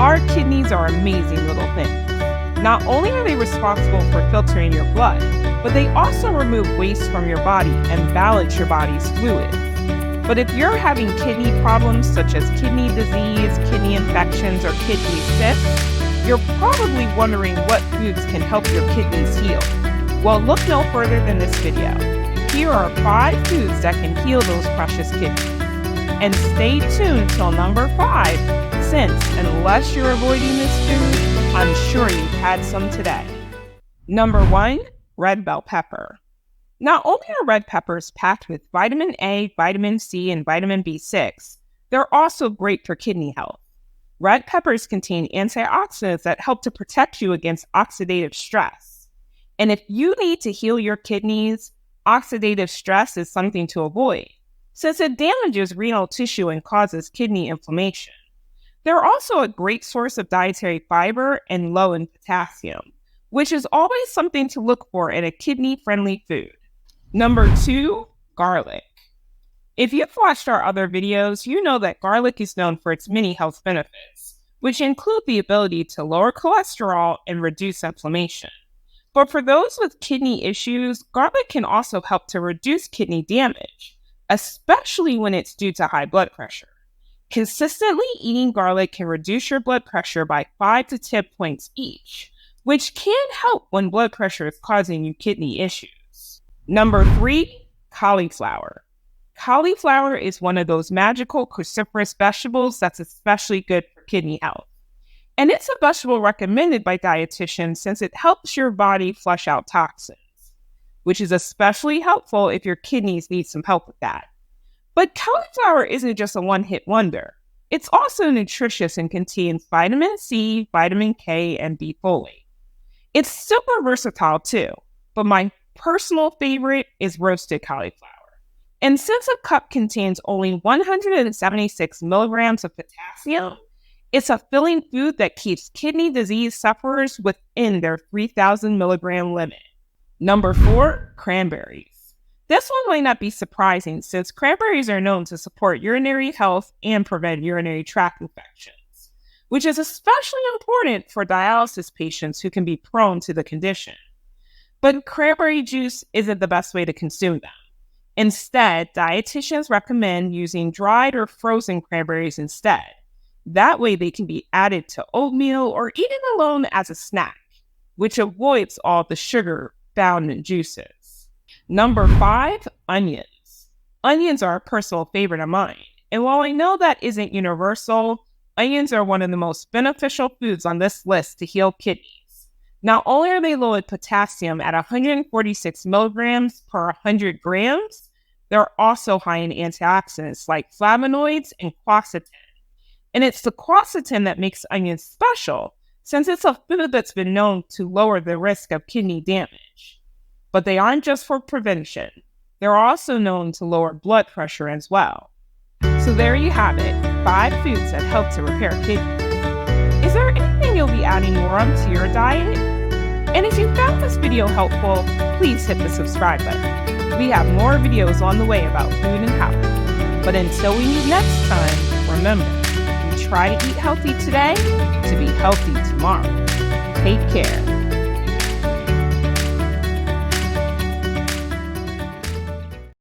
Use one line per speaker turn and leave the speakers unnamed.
Our kidneys are amazing little things. Not only are they responsible for filtering your blood, but they also remove waste from your body and balance your body's fluids. But if you're having kidney problems such as kidney disease, kidney infections, or kidney cysts, you're probably wondering what foods can help your kidneys heal. Well, look no further than this video. Here are 5 foods that can heal those precious kidneys. And stay tuned till number 5, since unless you're avoiding this food, I'm sure you've had some today. Number 1, red bell pepper. Not only are red peppers packed with vitamin A, vitamin C, and vitamin B6, they're also great for kidney health. Red peppers contain antioxidants that help to protect you against oxidative stress. And if you need to heal your kidneys, oxidative stress is something to avoid, since it damages renal tissue and causes kidney inflammation. They're also a great source of dietary fiber and low in potassium, which is always something to look for in a kidney-friendly food. Number 2, garlic. If you've watched our other videos, you know that garlic is known for its many health benefits, which include the ability to lower cholesterol and reduce inflammation. But for those with kidney issues, garlic can also help to reduce kidney damage, especially when it's due to high blood pressure. Consistently eating garlic can reduce your blood pressure by 5 to 10 points each, which can help when blood pressure is causing you kidney issues. Number 3, cauliflower. Cauliflower is one of those magical cruciferous vegetables that's especially good for kidney health. And it's a vegetable recommended by dietitians since it helps your body flush out toxins, which is especially helpful if your kidneys need some help with that. But cauliflower isn't just a one-hit wonder. It's also nutritious and contains vitamin C, vitamin K, and B folate. It's super versatile too, but my personal favorite is roasted cauliflower. And since a cup contains only 176 milligrams of potassium, it's a filling food that keeps kidney disease sufferers within their 3,000 milligram limit. Number 4, cranberries. This one might not be surprising since cranberries are known to support urinary health and prevent urinary tract infections, which is especially important for dialysis patients who can be prone to the condition. But cranberry juice isn't the best way to consume them. Instead, dietitians recommend using dried or frozen cranberries instead. That way they can be added to oatmeal or eaten alone as a snack, which avoids all the sugar found in juices. Number 5, onions. Onions are a personal favorite of mine, and while I know that isn't universal, onions are one of the most beneficial foods on this list to heal kidneys. Not only are they low in potassium at 146 milligrams per 100 grams, they're also high in antioxidants like flavonoids and quercetin. And it's the quercetin that makes onions special, since it's a food that's been known to lower the risk of kidney damage. But they aren't just for prevention. They're also known to lower blood pressure as well. So there you have it, 5 foods that help to repair kidneys. Is there anything you'll be adding more onto your diet? And if you found this video helpful, please hit the subscribe button. We have more videos on the way about food and health. But until we meet next time, remember, we try to eat healthy today to be healthy tomorrow. Take care.